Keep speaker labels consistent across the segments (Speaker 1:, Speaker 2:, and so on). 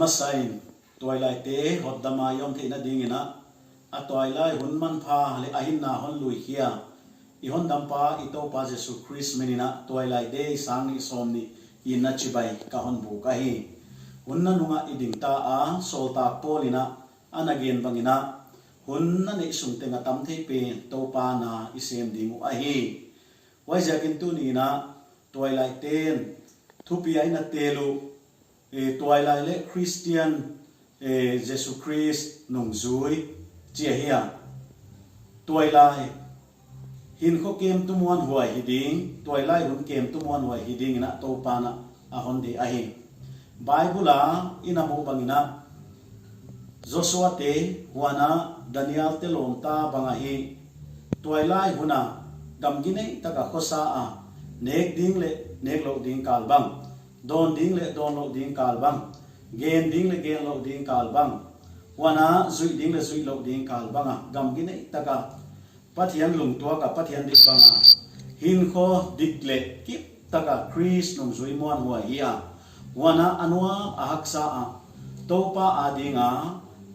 Speaker 1: masain Tuailaite hot dama yom theina dingina a Tuailai hun man pha le ahin na hon lui hia I hon dampa ito pa Jesus Christ menina Tuailai sang ni somni inna chibai ka hon bu ka hi hunna nunga idingta a solta polina anagen bangina hunna ne sumtenga tamthei pe topa na isem dingu a hi waijakin tu ni na Tuailaite thupiai na telu Tuailai le Christian Jesus Christ nong zui chia hia Tuailai hin kho kem tumuan huai hiding Tuailai hun kem tumuan huai hiding na topa na ahon de a hi Bible a ina mo bangina Joshua te huana Daniel te lomta bangahi Tuailai huna gamgine taka khosa a nek ding le nek lo ding kalbang don ding le don lo ding kalbang gen ding le gen lo ding kalbang wana zui ding le zui lo ding kalbanga gamgine taka pathian lung tua ka pathian dik banga hin kho dik le kip taka Chris nong zui mon huwa hiya wana anwa ahaksa a topa adinga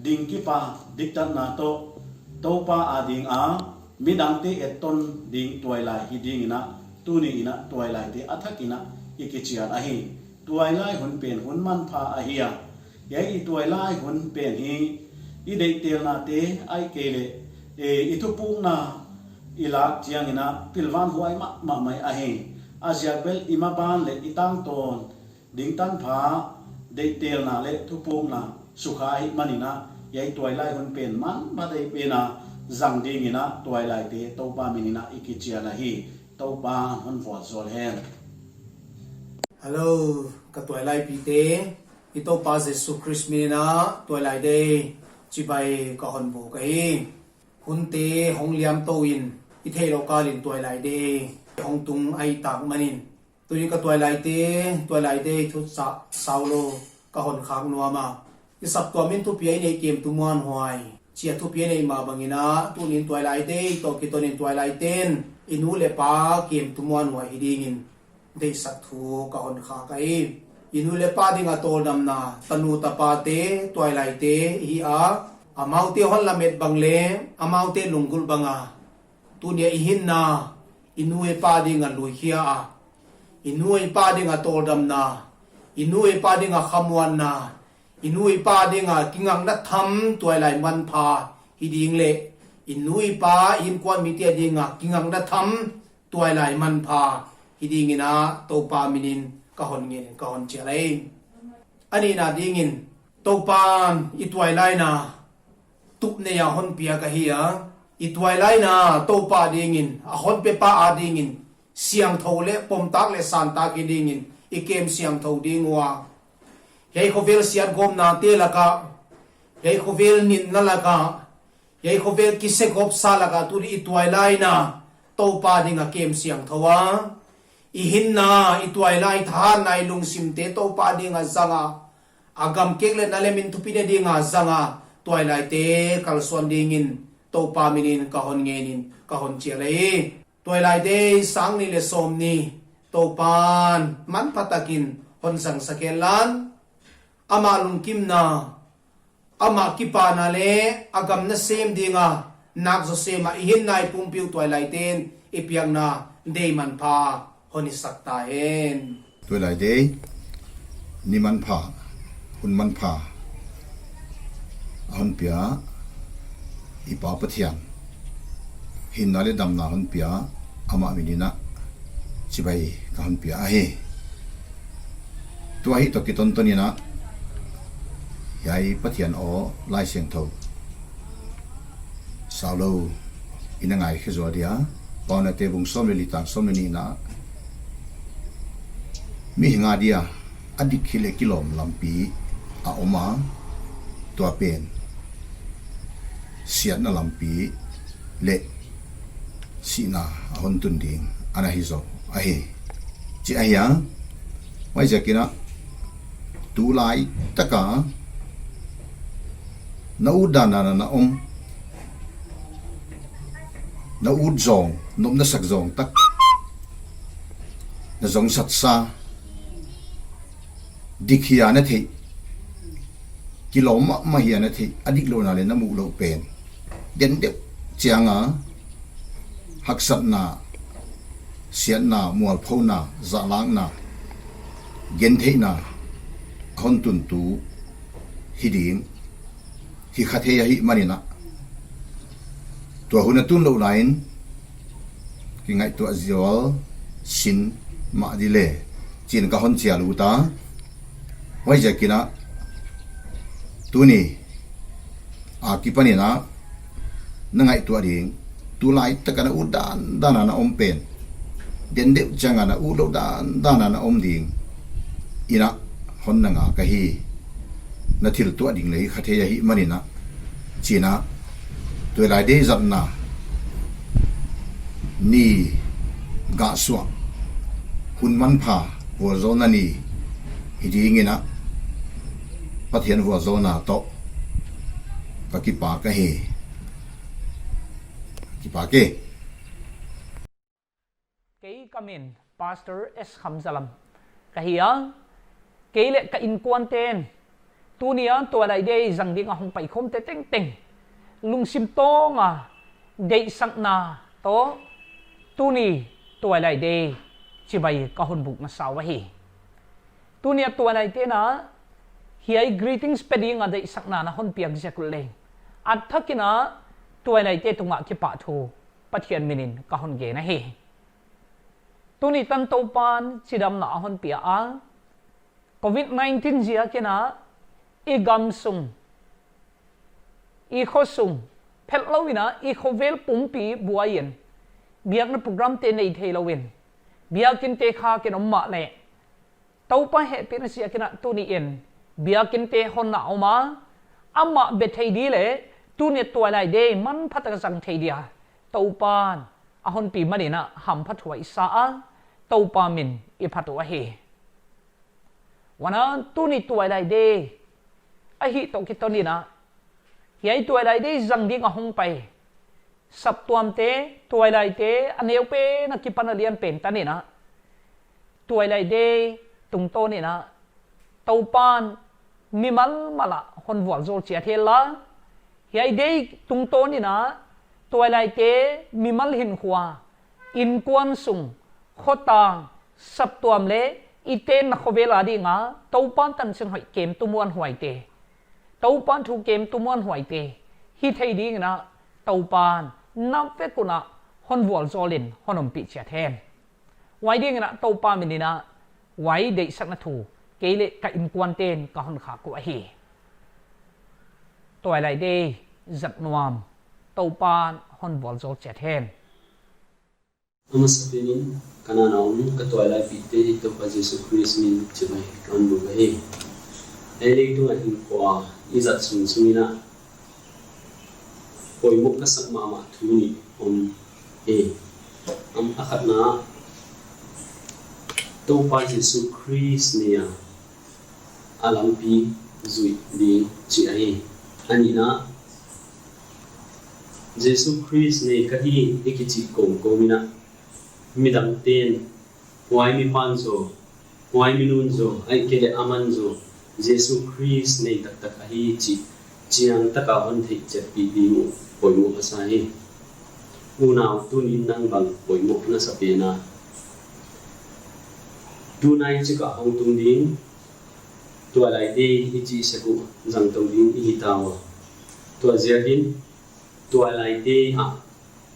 Speaker 1: dingkipa diktan na to topa adinga midangte eton ding Tuailai hiding ina tuni ina Tuailai te athakina ikichian ahi Tuailai hun pen hun man pha ahia yai Tuailai hun pen hi I dei tel na te ai kele itupung na ilak chiang ina pilwan huai ma mai ahi aziabel imaban le itang ton ding tan pha dei tel na le thupung na sukhai manina yai Tuailai hun pen man ma dei pena zang ding ina Tuailai te topa minina ikichian ahi topa hun vualzawl hen
Speaker 2: Hello ka Tuailai pite ito pa Jesus Christ minina Tuailai de chibai ka hon bu kai hunte hong liam to in ithei lo kalin Tuailai de hong tung ai tak manin tuni ka Tuailai de thuchah saulo ka hon khak nuama isap to min tu pi nei kem tumuan huai chia tu pi nei ma bangina tunin Tuailai de to kitonin Tuailai ten inu le pa kem tumuan huai hidingin Deihsak thu ka hon kha kai inu le pa dinga tol nam na tanu tapa te Tuailai te hi a amaute hon lamet bangle amaute lungul banga tunia ihin na inu e pa dinga lui hia a inu e pa dinga tol dam na inu e pa dinga khamwan na inu e pa dinga kingang na tham Tuailai man pha hiding le inu e pa in kwan mi te dinga kingang na tham Tuailai man pha hidingina topa minin kahon ngin kahon chelai ani na dingin topan Tuailai na tup ne ya hon pia ka hiya Tuailai na topa dingin a hon pe pa a dingin siang thole pom tak le san ta ki dingin ikem siang tho dingwa hei khovel siat gom na te laka hei khovel nin na laka hei khovel kisegop sa laka tu Tuailai na topa dinga kem siang thowa ihin na Tuailai tha nai lung simte topa dinga zanga agam kekle nalemin tupine dinga zanga Tuailai te kalsuan dingin topa minin kahon ngenin kahon chelai Tuailai te sang ni le som ni topan man patakin hon sang sakelan ama lungkim na ama kipana le agam na sem dinga nak zo sema ihin nai pumpiu Tuailai ten ipiang na dei man pha honi sakta hen
Speaker 3: Tuailai de ni man pha hun man pha hon pia ipa pathian hin na le dam na hon pia ama minina chibai ka hon pia a he tuai to kiton to ni na yai pathian o lai siang tho saulo ina ngai khizwa dia pauna te vumzawl le litan som ni na mi hinga dia adik khile kilom lampi a oma Tuapan siat na lampi le sina ahon tunding ana hizo ahe chi aya wai jakina tulai taka na udana na na udzong nom na sakzong tak na zong sat sa dikhia na the kilo ma hian a thi adik lo na le na mu lo pen den de chianga haksat na sian na mual phau na zalang na gen thei na khon tun tu hiding hi khathe ya hi manina tua huna tun lo lain ki ngai tu Aizawl sin ma dile chin ka hon chia lu ta wai ja kina tuni a ki panina na ngai tu ading tu lai ta kana udan dana na om pen den de changa na u lo dan dana na om ding ina hon na nga ka hi na thil tu ading lei khathe ya hi manina china Tuailaite zat na ni ga suwa hun man pha vualzawl na ni hiding ina pathian vualzawl na to ka ki pa ka he ki pa ke
Speaker 4: cái comment pastor S Khamzalam cái hiya cái lệ cái in quan tên tu nia Tuailaite rằng đi ngahong pai khom te tengteng lung sim to nga Deihsak na to tu ni Tuailaite chi bai ka hon buk na sawa hi tu nia Tuailaite na hiai greetings pedi nga Deihsak na hon piak jakul le at thakina Tuailaite tunga kipahthu pathian minin ka hon ge na hi tu ni tan Toupa'n chidam na hon pia a COVID-19 zia kina igam sung i khosung phel lawina i khovel pumpi buayen biak na program te nei thei lawin biakin te kha ken omma le Toupa'n he pe na sia kina tu ni en biakin te hon na oma amma be thei di le tu ni Tuailaite man phataka sang thei dia Toupa'n a hon pi manina ham phathwa isa a Toupa'n min i phatwa he wana tu ni Tuailaite a hi to ki to ni na hiai Tuailaite zang ding a hong pai sap tuam te Tuailaite aneu pe na ki panalian pen tani na Tuailaite tung to ni na Toupa'n mimal mala hon vualzawl chiat hela hiai dei tung to ni na Tuailaite mimal hin khwa in kwan sung khotang sap tuam le iten na khovela di nga Toupa'n tan sen hoi kem tumuan huai te Toupa'n thu kem tumuan huai te hi thei ding na Toupa'n nam pe kuna hon vualzawlin honom pi chia them wai ding na Toupa'n minina wai Deihsak na thu keile ka in kwan ten ka hon kha ko hi Tuailaite zat nuam Toupa'n hon vualzawl chia them
Speaker 5: Amasapinin kananaon ka Tuailai pite ito pa Jesus Christ min chimay kan bugahe ele ito nga hinkwa izat sumsumina koy mo kasak mama thuni am akat na to pa Jesus Christ niya alampi zui di chi ai anina Jesus Christ ne kahi ikichi komina midam ten wai mi panzo wai mi nunzo ai kele amanzo Jesus Christ nei tak ahi chi chiang taka hon thei chet pi bi mu poimu asai unaw tunin nang bang poimu na sapena tunai chika hong tung ding Tuailaite hi chi seku jang tong ding hi tawa tua ziakin Tuailaite ha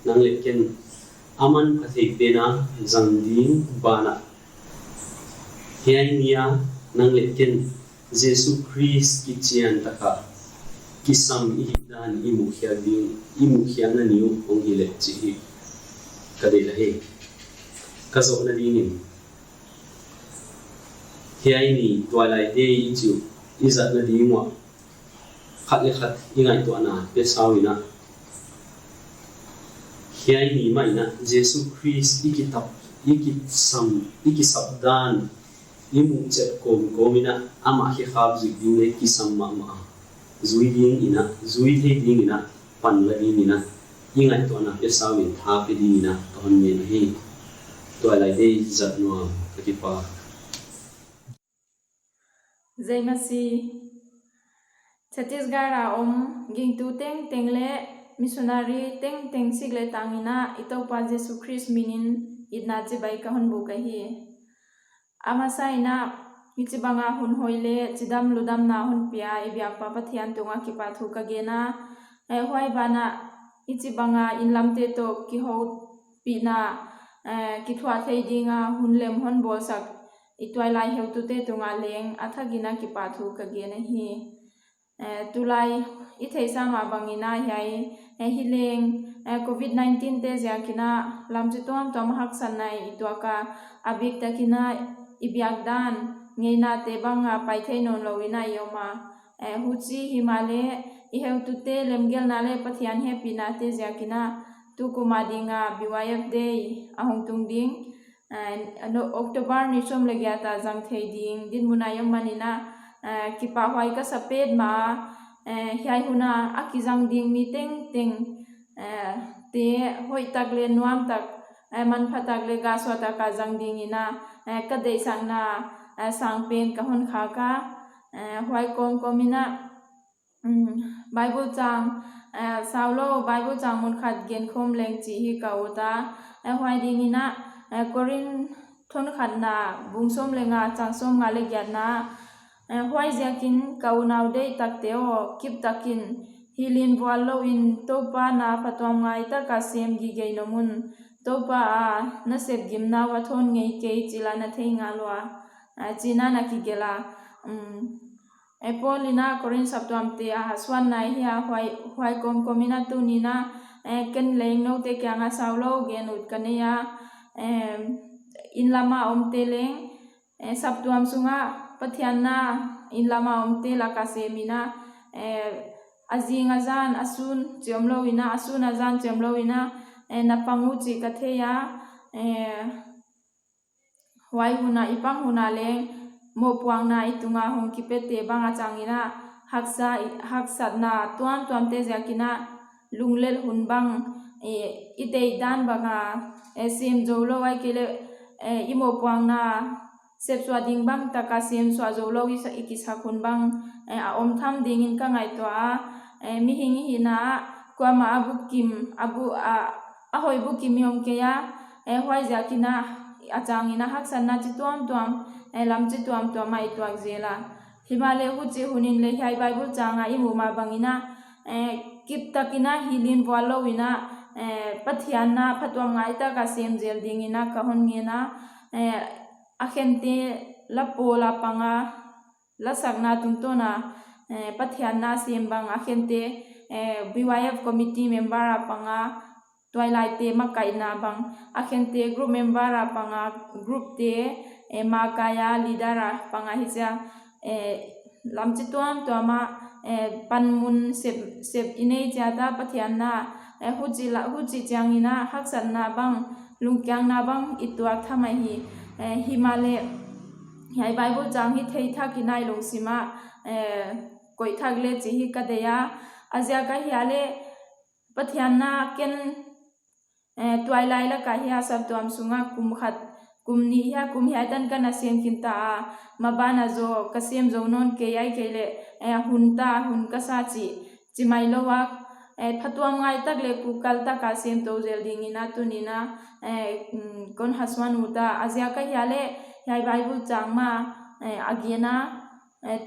Speaker 5: nang leken aman pathik pena zangding bana hian nia nang leken Jesus Christ ki chian taka kisam i dan imu khian na niu ong hi le chi hi kadela he kazo na dinin hian ni Tuailaite i chu izat na dingwa khat le khat ingai to ana pe sawina hiai ni mai na Jesus Christ ikisabdan imu chet komina ama hi khab zik ding le kisam ma zui ding ina zui the ding ina pan la ding ina ingai to na pesawin tha pe ding ina ton me na hi Tuailaite zat no kakipa
Speaker 6: Zai masi Chhattisgarh ging tu tengteng le missionary tengteng sigle tangina itopa Jesu Christ minin idna chibai kahon bu kahi amasaina ichibanga hun hoile chidam ludam na hun pia ibyak pa pathian tunga kipahthu kagena hwai bana ichibanga inlamte to ki ho pina ki thwa theidinga hunlem hon bolsak Tuailai heutute tunga leng athagina kipahthu kagena hi tulai ithei sama bangina hiai hileng covid-19 te jakina lamchitom tom haksanai itwaka abik takina ibyak ngeina te banga paithei non lowina yoma huchi himale iheutute lemgel nale pathian hepina te jakina tukumadinga BYF day ahongtung ding October ni som legiata jangthei ding din munayom manina kipa hwai ka sapet ma hiai huna akijang ding mi teng te hoi takle nuam tak man phatak le ga swata ka jang ding ina ka Deihsak na sangpen ka hun kha ka hwai komina Bible chang saulo Bible chang mun khat gen khom leng chi hi ka uta hwai ding ina korin thon khat na bungsom lenga changsom nga le gyat na hwai jakin kaunau dei takteo kip takin hilin vualzawl in Toupa'n na patwam ngai ta ka sem gi geinomun Toupa'n na sep gimna wa thon ngei ke chila na theinga lwa china na ki gela epolina korin saptwam te a swan nai hia hwai komina tunina ken leng no te kyanga saulo gen ut kaneya inlama omte leng saptwam sunga pathian na inlama omte laka semina azing azan asun chomlowina asun azan chomlowina napangu chi katheya hwai huna ipang huna leng mopuang na itunga hong kipete banga changina haksat na tuam te jakina lunglel hunbang idei dan banga sem jolo wai kele imopuang na sepswa ding bang taka sem swa jolo ikisakhun bang om tham ding in ka ngai to mi hina kwama ahoi bukim yom ke ya hwai jakina achangina haksanna chi tuam lam chi tuam mai tuak zela himale huchi hunin le hiai Bible changa imuma bangina kip takina hilin vualzawina pathian na phatwam ngai ta ka sem zel dingina kahon ngena akhente lapola panga lasakna tungtona pathian na sembang akhente BYF committee member apanga Tuailaite makai na bang akhente group member apanga group te makaya leader apanga hija lamchituam toma panmun sep inei jata pathian na huji changina haksan na bang lungkyang na bang ituak thamai hi himale hai Bible chang hi thei thakinai longsima koi thagle chi hi kadeya azia ka hiale pathian na ken Tuailai la ka hiya sabtuam sunga kumni hiya kum hiya tan kana sem kinta mabana zo kasem zo non ke yai kele hun ka sa chi mai lowa phatuam ngai tak le ku kalta ka sem to zel dingina tunina kon haswan uta azia ka hiale hai Bible changma agena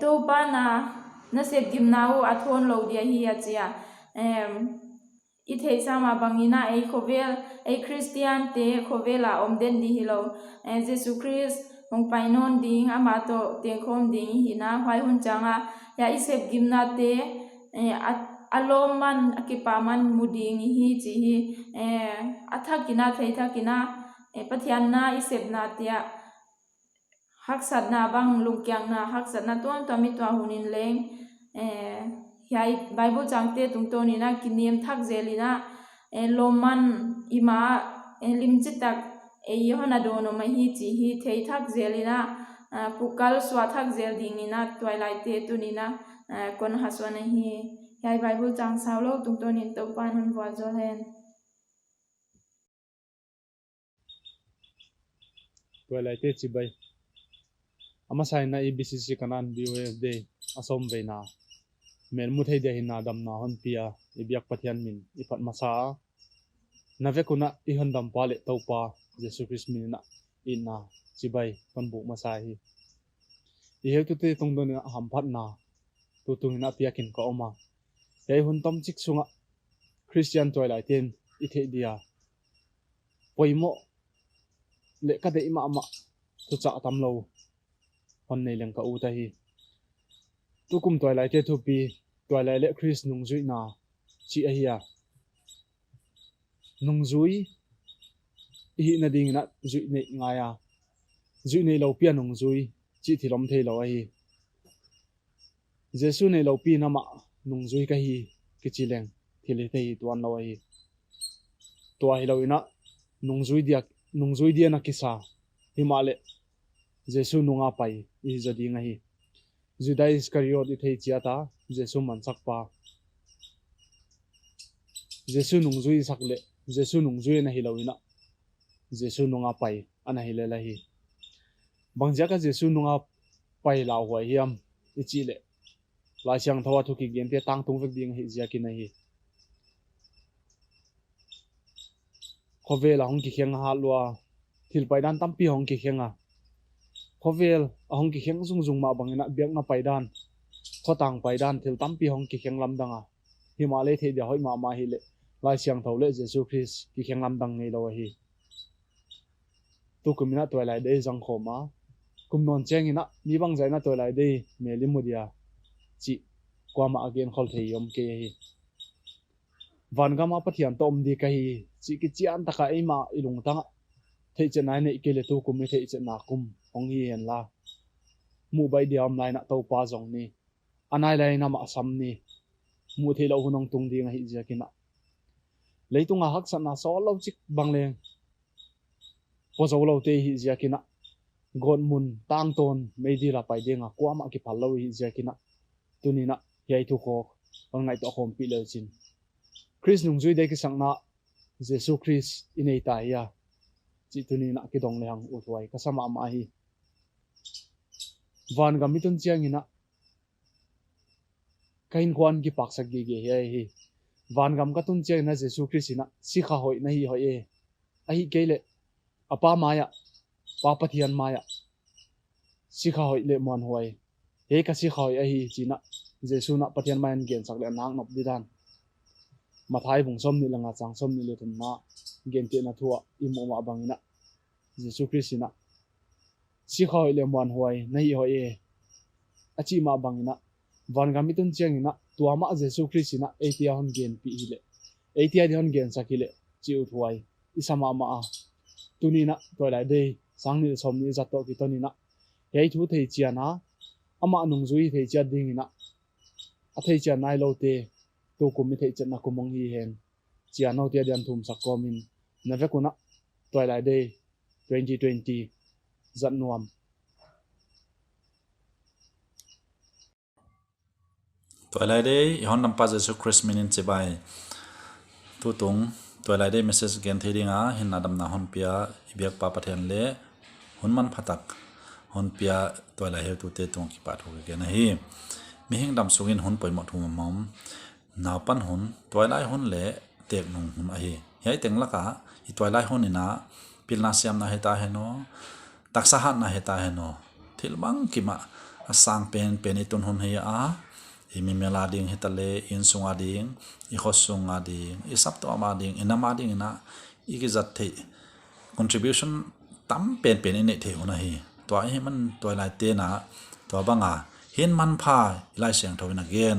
Speaker 6: Toupa'n na sep gimnau athon lo dia hi achia ithei sama bangina ei khovel ei Christian te khovela omden di hilo Jesu Christ hong painon ding amato tengkhom ding hina hwai hun changa ya isep gimna te aloman akipaman muding hi chi hi athakina theithakina pathian na isep na tia haksat na bang lungkyang na haksat na tuam tami twa hunin leng hiai Bible changte tungtoni na kiniem thak zelina loman ima limchitak yehona dono mahi chi hi thei thak zelina pukal swa thak zel dingina Tuailaite tunina kon haswana hi hiai Bible chang saulo tungtoni Toupa'n hun vualzawl hen
Speaker 7: Tuailaite chibai ama saina EBCC Kanaan BYF day asom veina mel mu thei de hin na dam na hon pia ibyak pathian min ipat masa navekuna i hon dam pa le topa jesu christ min na inna chibai kon bu masa hi i he tu te tong don ham phat na tu tung na pia kin ko oma ei hun tom chik sunga christian Tuailaite i the dia poimo le ka de ima ama thuchah tam lo hon nei leng ka u ta hi tukum Tuailaite thu pi Tuailai le Chris nung zui na chi a hiya nung zui hi na ding na zui nei ngaya zui nei lo pia nung zui chi thilom thei lo a hi jesu nei lo pi na ma nung zui ka hi ki chi leng thili thei tuan lo a hi tua hi lo ina nung zui dia na kisa himale jesu nunga pai i jadi nga hi Judas Iscariot i thei chiata jesu man sakpa jesu nungzui sakle jesu nungzui na hilawina jesu nunga pai ana hilela hi bangja ka jesu nunga pai la hwa hiam ichile la siang thawa thuki gente tang tung vek ding hi jaki na hi khovel hong ki kheng ha lwa thil paidan tampi hong ki khenga khovel ahong ki kheng zung ma bangina biak na paidan khotang paidan thil tampi hong ki kheng lam danga himalay the dia hoi ma hi le lai siang thole jesu christ ki kheng lam dang nei lo hi tu kumina toilai de jang khoma kumnon cheng ina mi bang jaina toilai de melimudia chi kwama again khol thei yom ke hi vangama pathian tom di ka hi chi ki chian taka ema ilung tanga thei chenai nei ke le tu kumi thei chena kum hong hi hen la mu bai diam lai na to pa jong ni anai lai na ma sam ni mu thei lo hunong tung ding hi jakina leitunga hak sana so lo chik bangleng pozolo te hi jakina gon mun tang ton meidi la pai denga kwama ki phalo hi jakina tunina yai thu ko on ngai to khom pi le chin chris nung zui de ki sangna jesu chris inei ta ya chi tunina ki dong le hang utwai ka sama ma hi van ga mitun chiang ina kain kwan ki paksak gi ge hi van gam ka tun chiang na jesu christ ina sikha hoi na hi hoi e ahi kele apa maya pa pathian maya sikha hoi le mon hoi he ka sikha hoi ahi china jesu na pathian mayan gen sak le nang nop didan mathai bung som ni langa chang som ni le thum na gen te na thua imo ma bangina jesu christ ina sikha hoi le mon hoi na hi hoi e achi ma bangina van ga mitun chiang ina tuama jesu christ ina etia hon gen pi hile etia di hon gen sakile chi uthuai isama ma a tunina toilai de sangni somni jato ki tonina hei thu thei chiana ama nung zui thei cha ding ina a thei cha nai lo te tu kumi thei chana kumong hi hen chiano te dian thum sakomin navekuna toilai de 2020 Januam
Speaker 1: Tuailai de hon nampa jesu christ minin chibai tu tung Tuailai de message gen thedinga hin nadam na hon pia ibyak pa pathian le hunman phatak hon pia Tuailai he tu te tung kipahthu ge na hi mi hing dam sungin hon poimo thum mom na pan hon Tuailai hon le tek nung hun a hi hei tenglaka I Tuailai hon ina pilna siam na heta heno taksahat na heta heno thilbang kima asang pen itun hon he a imi melading hitale in sunga ding I khosunga ding I sapto ama ding inama ding ina igizat the contribution tam pen ine the hona hi to hi man Tuailaite na to banga hin man pha ilai seng thawin again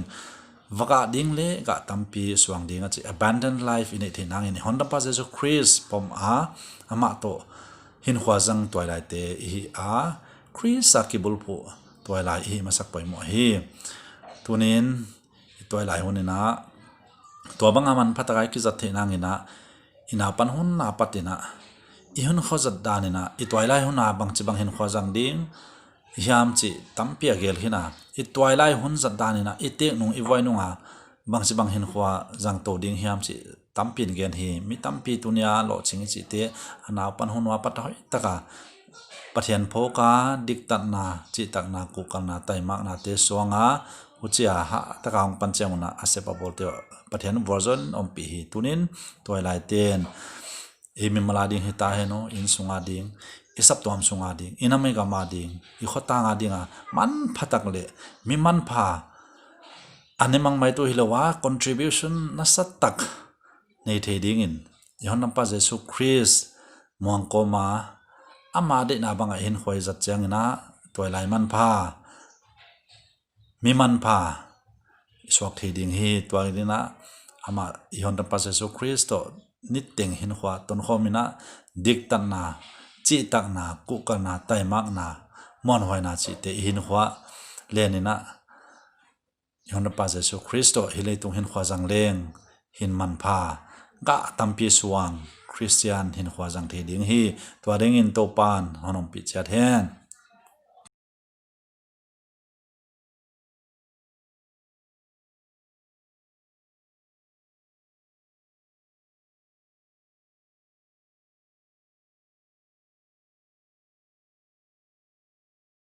Speaker 1: vaka ding le ga tampi swang ding a chi abandoned life ine the nang in honda pa jesu christ pom a ama to hin khwajang Tuailaite hi a christ sakibul pu Tuailai hi masak paimo hi tunin Tuailai hunina to banga man phatakai ki jathe nangina ina pan hun na patina I hun khojat danina I Tuailai huna bang chibang hin khojang ding hiam chi tampi agel hina I Tuailai hun zat danina I tek nung I voinunga bang chibang hin khwa jang to ding hiam chi tampin gen hi mi tampi tunia lo ching chi te ana pan hun wa pat hoi taka pathian phoka diktat na chi tak na ku kan na tai mak na te songa
Speaker 8: huchia ha takang panchemuna asepa bolte pathian version ompi hi tunin Tuailaite imi malading hita heno in sunga ding isap tuam sunga ding iname gama ding I khota nga dinga man phatak le mi man pha anemang mai to hilowa contribution na satak nei the ding in yon nampa Jesu Christ muang koma ama de na banga hin khoi zat chang na Tuailai man pha mi man pha iswak the ding hi Tuailina ama yon nampa Jesu Christ to nitteng hin khwa ton khomina diktan na chi tak na ku ka na tai mak na mon hoi na chi te hin khwa lenina yon pa Jesu Christo hilei tung hin khwa jang leng hin man pha ga tampi suang Christian hin khwa jang the ding hi twa ding in Toupa'n honom pi chat hen